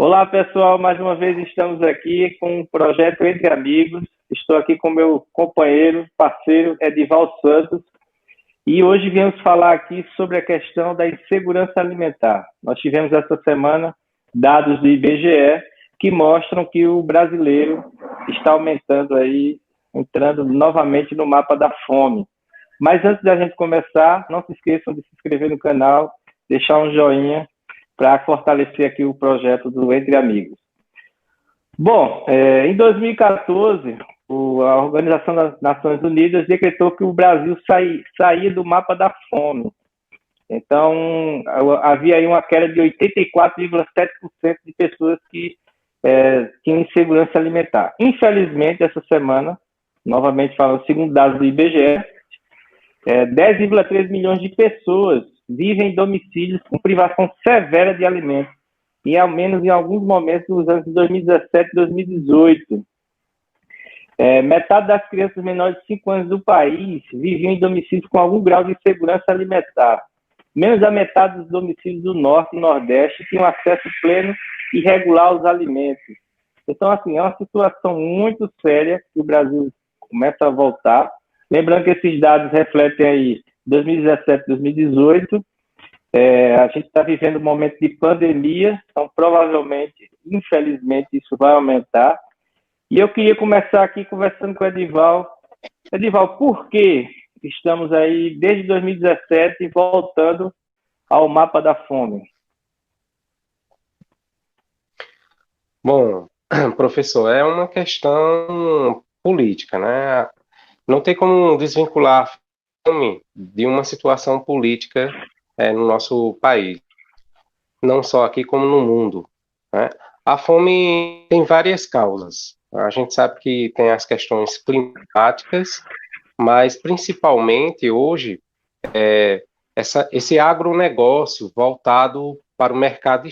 Olá, pessoal. Mais uma vez estamos aqui com um projeto Entre Amigos. Estou aqui com meu companheiro, parceiro Edival Santos, e hoje viemos falar aqui sobre a questão da insegurança alimentar. Nós tivemos essa semana dados do IBGE que mostram que o brasileiro está aumentando aí, entrando novamente no mapa da fome. Mas antes da gente começar, não se esqueçam de se inscrever no canal, deixar um joinha para fortalecer aqui o projeto do Entre Amigos. Bom, em 2014, a Organização das Nações Unidas decretou que o Brasil saía do mapa da fome. Então, havia aí uma queda de 84,7% de pessoas que tinham insegurança alimentar. Infelizmente, essa semana, novamente falando, segundo dados do IBGE, 10,3 milhões de pessoas vivem em domicílios com privação severa de alimentos, e ao menos em alguns momentos dos anos de 2017 e 2018. Metade das crianças menores de 5 anos do país viviam em domicílios com algum grau de insegurança alimentar. Menos da metade dos domicílios do Norte e Nordeste tinham acesso pleno e regular aos alimentos. Então, assim, é uma situação muito séria que o Brasil começa a voltar. Lembrando que esses dados refletem aí 2017, 2018. A gente está vivendo um momento de pandemia, então provavelmente, infelizmente, isso vai aumentar. E eu queria começar aqui conversando com o Edival. Edival, por que estamos aí desde 2017 voltando ao mapa da fome? Bom, professor, é uma questão política, né? Não tem como desvincular a fome de uma situação política no nosso país, não só aqui como no mundo, né? A fome tem várias causas. A gente sabe que tem as questões climáticas, mas principalmente hoje esse agronegócio voltado para o mercado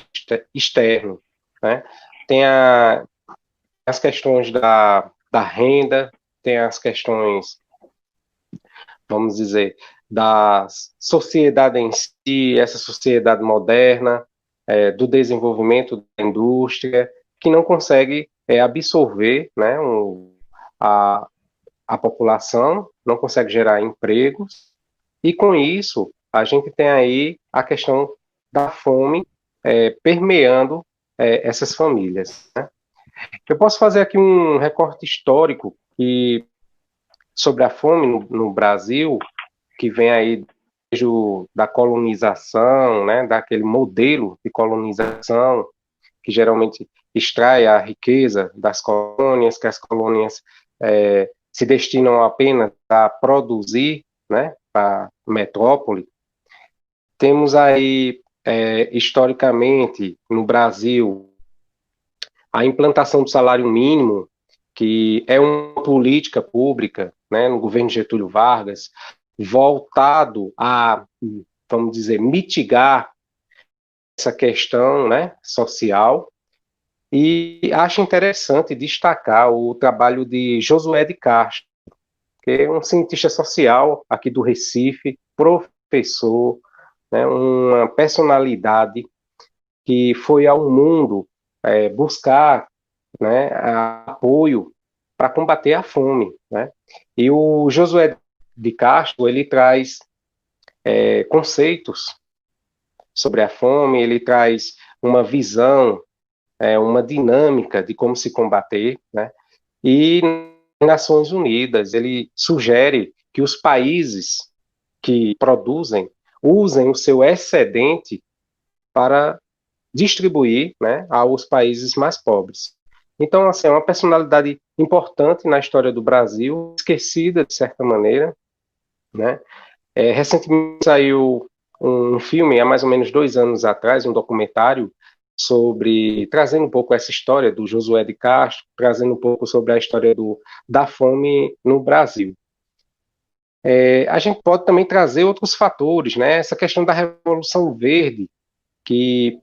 externo, né? Tem as questões da renda, tem as questões, vamos dizer, da sociedade em si, essa sociedade moderna, do desenvolvimento da indústria, que não consegue absorver, né, a população, não consegue gerar empregos, e com isso a gente tem aí a questão da fome permeando essas famílias, né? Eu posso fazer aqui um recorte histórico sobre a fome no Brasil, que vem aí desde da colonização, né, daquele modelo de colonização que geralmente extrai a riqueza das colônias, que as colônias se destinam apenas a produzir, né, para a metrópole. Temos aí, historicamente, no Brasil, a implantação do salário mínimo, que é uma política pública, né, no governo Getúlio Vargas, voltado a, vamos dizer, mitigar essa questão, né, social. E acho interessante destacar o trabalho de Josué de Castro, que é um cientista social aqui do Recife, professor, né, uma personalidade que foi ao mundo buscar, né, apoio para combater a fome, né? E o Josué de Castro, ele traz conceitos sobre a fome, ele traz uma visão, uma dinâmica de como se combater, né? E nas Nações Unidas, ele sugere que os países que produzem usem o seu excedente para distribuir, né, aos países mais pobres. Então, assim, é uma personalidade importante na história do Brasil, esquecida de certa maneira, né? Recentemente saiu um filme, há mais ou menos 2 anos atrás, um documentário trazendo um pouco essa história do Josué de Castro, trazendo um pouco sobre a história da fome no Brasil. A gente pode também trazer outros fatores, né? Essa questão da Revolução Verde, que,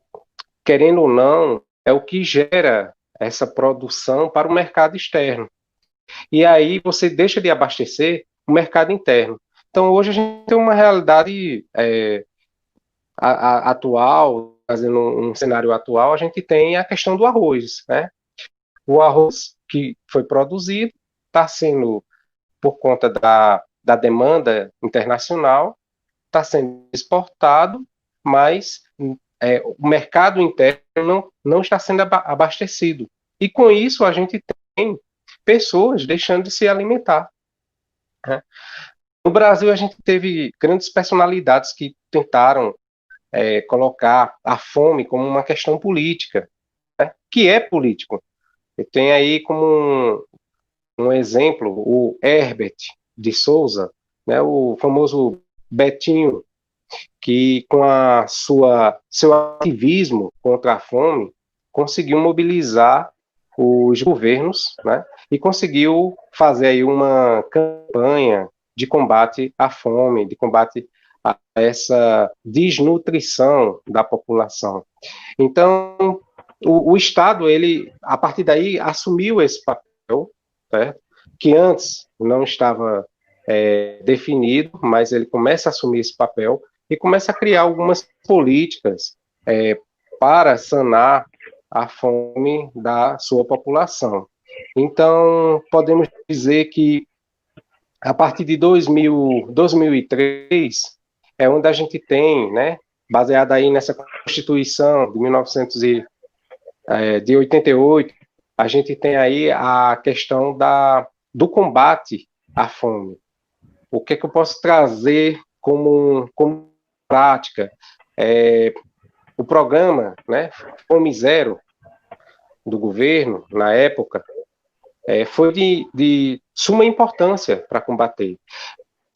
querendo ou não, é o que gera essa produção para o mercado externo. E aí você deixa de abastecer o mercado interno. Então, hoje a gente tem uma realidade atual fazendo um cenário atual, a gente tem a questão do arroz, né? O arroz que foi produzido está sendo, por conta da demanda internacional, está sendo exportado, mas o mercado interno não está sendo abastecido. E com isso a gente tem pessoas deixando de se alimentar, né? No Brasil a gente teve grandes personalidades que tentaram colocar a fome como uma questão política, né? Que é político. Eu tenho aí como um exemplo o Herbert de Souza, né, o famoso Betinho, que com seu ativismo contra a fome conseguiu mobilizar os governos, né, e conseguiu fazer aí uma campanha de combate à fome, de combate a essa desnutrição da população. Então, o Estado, ele, a partir daí, assumiu esse papel, certo? Que antes não estava definido, mas ele começa a assumir esse papel e começa a criar algumas políticas para sanar a fome da sua população. Então, podemos dizer que a partir de 2003 é onde a gente tem, né, baseada aí nessa Constituição de 1988, a gente tem aí a questão do combate à fome. O que é que eu posso trazer como prática? O programa, né, Fome Zero, do governo, na época, foi de suma importância para combater.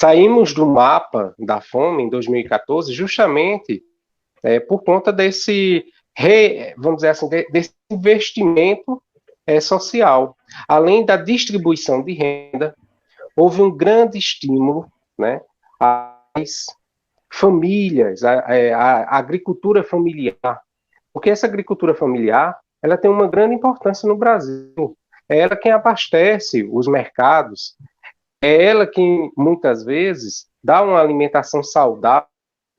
Saímos do mapa da fome em 2014 justamente por conta desse, vamos dizer assim, desse investimento social. Além da distribuição de renda, houve um grande estímulo, né, às famílias, a agricultura familiar, porque essa agricultura familiar ela tem uma grande importância no Brasil. É ela quem abastece os mercados, é ela quem muitas vezes dá uma alimentação saudável,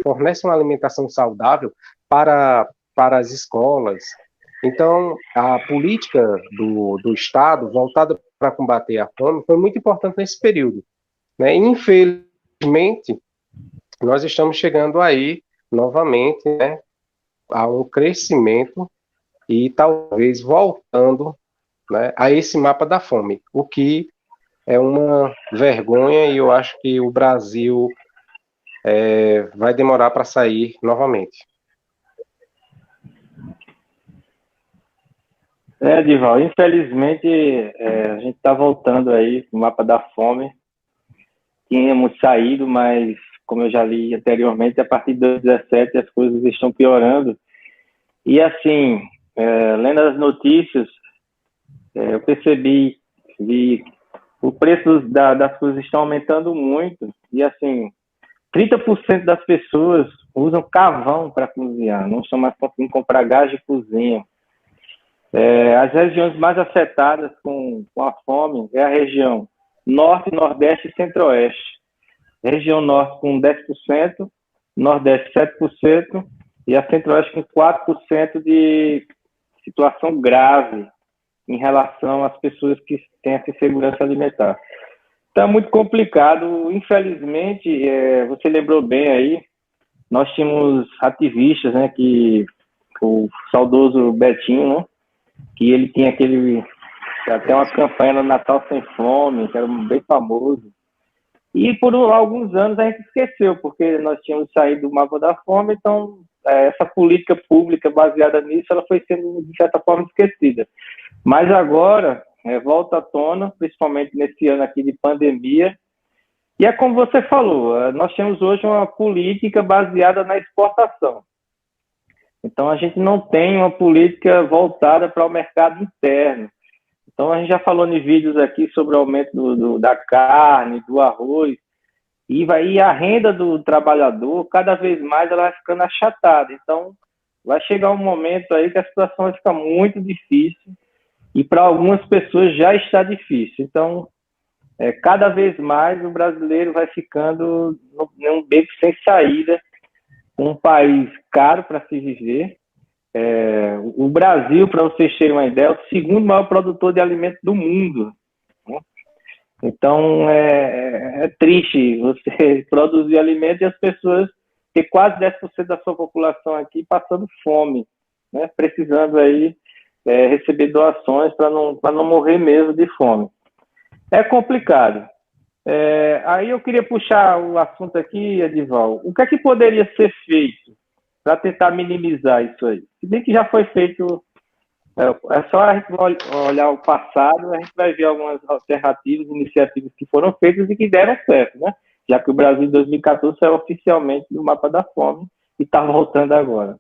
fornece uma alimentação saudável para as escolas. Então, a política do Estado voltada para combater a fome foi muito importante nesse período, né? Infelizmente, nós estamos chegando aí novamente, né, a um crescimento e talvez voltando, né, a esse mapa da fome, o que é uma vergonha e eu acho que o Brasil vai demorar para sair novamente. Dival, infelizmente a gente está voltando aí no mapa da fome. Tínhamos saído, mas como eu já li anteriormente, a partir de 2017 as coisas estão piorando. E assim, lendo as notícias, eu percebi que o preço das coisas estão aumentando muito. E assim, 30% das pessoas usam carvão para cozinhar, não estão mais conseguindo comprar gás de cozinha. As regiões mais afetadas com a fome é a região Norte, Nordeste e Centro-Oeste. Região Norte com 10%, Nordeste 7% e a Centro-Oeste com 4% de situação grave em relação às pessoas que têm essa insegurança alimentar. Então é muito complicado. Infelizmente, você lembrou bem aí, nós tínhamos ativistas, né, que o saudoso Betinho, né, que ele tinha até uma campanha no Natal Sem Fome, que era bem famoso. E por alguns anos a gente esqueceu, porque nós tínhamos saído do mapa da fome, então essa política pública baseada nisso, ela foi sendo, de certa forma, esquecida. Mas agora, volta à tona, principalmente nesse ano aqui de pandemia, e é como você falou, nós temos hoje uma política baseada na exportação. Então, a gente não tem uma política voltada para o mercado interno. Então, a gente já falou em vídeos aqui sobre o aumento da carne, do arroz, e a renda do trabalhador, cada vez mais, ela vai ficando achatada. Então, vai chegar um momento aí que a situação vai ficar muito difícil, e para algumas pessoas já está difícil. Então, cada vez mais o brasileiro vai ficando num beco sem saída, um país caro para se viver, O Brasil, para vocês terem uma ideia, é o segundo maior produtor de alimentos do mundo, né? Então, é triste você produzir alimentos e as pessoas ter quase 10% da sua população aqui passando fome, né? Precisando aí receber doações para não morrer mesmo de fome. É complicado. Aí eu queria puxar o assunto aqui, Edival. O que é que poderia ser feito para tentar minimizar isso aí? Se bem que já foi feito, é só a gente olhar o passado, a gente vai ver algumas alternativas, iniciativas que foram feitas e que deram certo, né? Já que o Brasil em 2014 saiu oficialmente do mapa da fome e está voltando agora.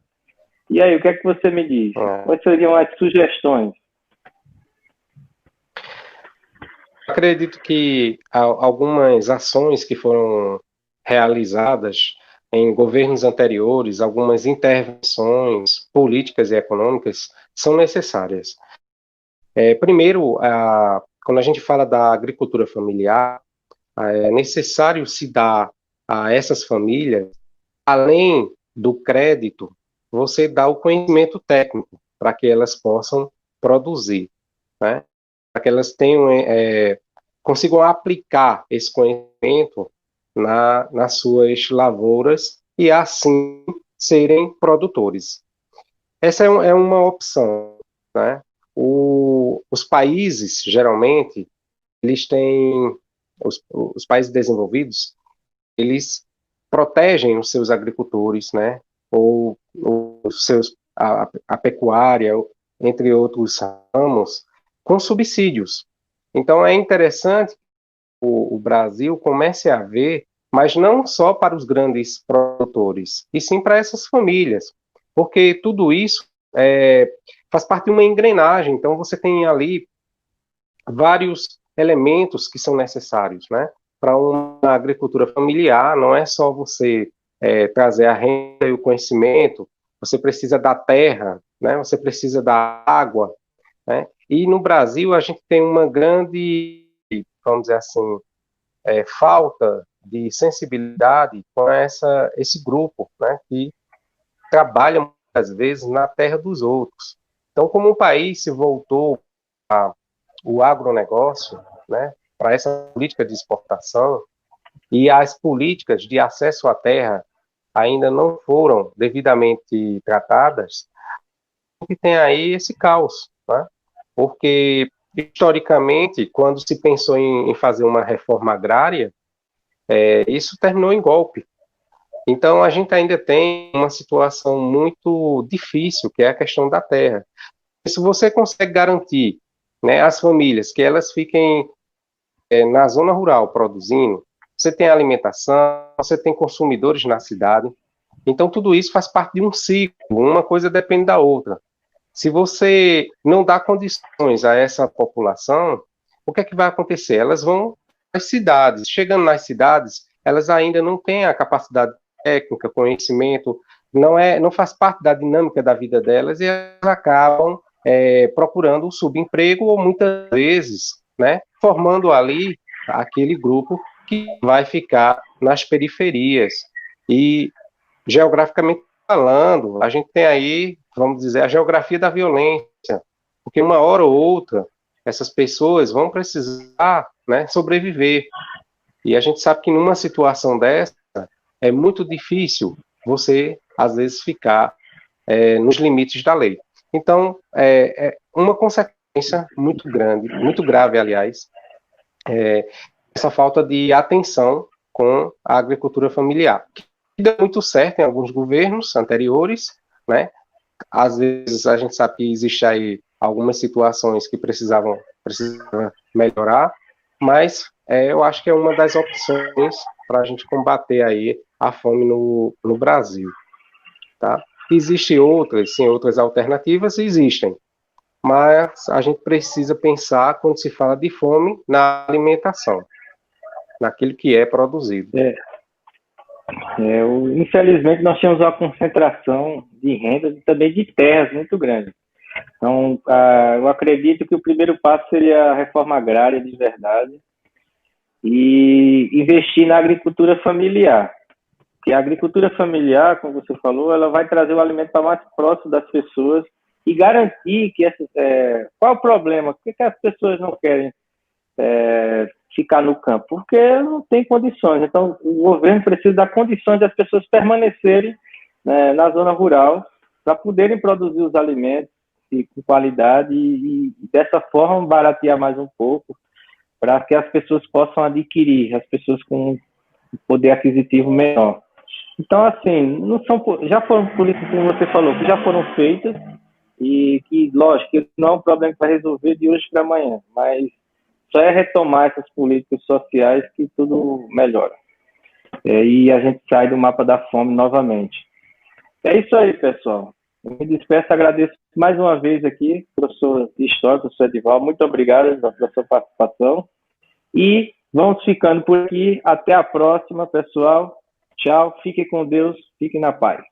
E aí, o que é que você me diz? Quais seriam as sugestões? Acredito que algumas ações que foram realizadas em governos anteriores, algumas intervenções políticas e econômicas são necessárias. Primeiro, quando a gente fala da agricultura familiar, é necessário se dar a essas famílias, além do crédito, você dá o conhecimento técnico para que elas possam produzir, né? Para que elas tenham, consigam aplicar esse conhecimento nas suas lavouras e assim serem produtores. Essa é uma opção, né? Os países, geralmente, eles têm, os países desenvolvidos, eles protegem os seus agricultores, né? Ou os seus, a pecuária, entre outros ramos, com subsídios. Então, é interessante que o Brasil comece a ver, mas não só para os grandes produtores, e sim para essas famílias, porque tudo isso faz parte de uma engrenagem. Então, você tem ali vários elementos que são necessários, né? Para uma agricultura familiar, não é só você trazer a renda e o conhecimento, você precisa da terra, né? Você precisa da água, né? E no Brasil a gente tem uma grande, vamos dizer assim, falta de sensibilidade com esse grupo, né? Que trabalha muitas vezes na terra dos outros. Então, como o país se voltou o agronegócio, né, para essa política de exportação, e as políticas de acesso à terra ainda não foram devidamente tratadas, que tem aí esse caos, né? Porque, historicamente, quando se pensou em fazer uma reforma agrária, isso terminou em golpe. Então, a gente ainda tem uma situação muito difícil, que é a questão da terra. Se você consegue garantir, né, às famílias que elas fiquem na zona rural produzindo, você tem alimentação, você tem consumidores na cidade, então tudo isso faz parte de um ciclo, uma coisa depende da outra. Se você não dá condições a essa população, o que é que vai acontecer? Elas vão às cidades, chegando nas cidades, elas ainda não têm a capacidade técnica, conhecimento, não faz parte da dinâmica da vida delas e elas acabam procurando subemprego ou muitas vezes, né, formando ali aquele grupo que vai ficar nas periferias. E geograficamente falando, a gente tem aí, vamos dizer, a geografia da violência, porque uma hora ou outra essas pessoas vão precisar, né, sobreviver. E a gente sabe que numa situação dessa é muito difícil você, às vezes, ficar nos limites da lei. Então, uma consequência muito grande, muito grave, aliás, essa falta de atenção com a agricultura familiar. Deu muito certo em alguns governos anteriores, né? Às vezes a gente sabe que existe aí algumas situações que precisavam melhorar, mas eu acho que é uma das opções para a gente combater aí a fome no Brasil, tá? Existem outras, sim, outras alternativas, existem, mas a gente precisa pensar, quando se fala de fome, na alimentação, naquilo que é produzido. Infelizmente, nós tínhamos uma concentração de renda e também de terras muito grande. Então, eu acredito que o primeiro passo seria a reforma agrária de verdade e investir na agricultura familiar. que a agricultura familiar, como você falou, ela vai trazer o alimento para mais próximo das pessoas e garantir que essas... qual é o problema? Por que as pessoas não querem ficar no campo? Porque não tem condições. Então, o governo precisa dar condições das pessoas permanecerem, né, na zona rural para poderem produzir os alimentos com qualidade e dessa forma baratear mais um pouco para que as pessoas possam adquirir, as pessoas com poder aquisitivo menor. Então, assim, já foram políticas, como você falou, que já foram feitas e que, lógico, que não é um problema que vai resolver de hoje para amanhã, mas só é retomar essas políticas sociais que tudo melhora. E a gente sai do mapa da fome novamente. É isso aí, pessoal. Eu me despeço, agradeço mais uma vez aqui, professor de História, professor Edival, muito obrigado pela sua participação. E vamos ficando por aqui. Até a próxima, pessoal. Tchau, fiquem com Deus, fiquem na paz.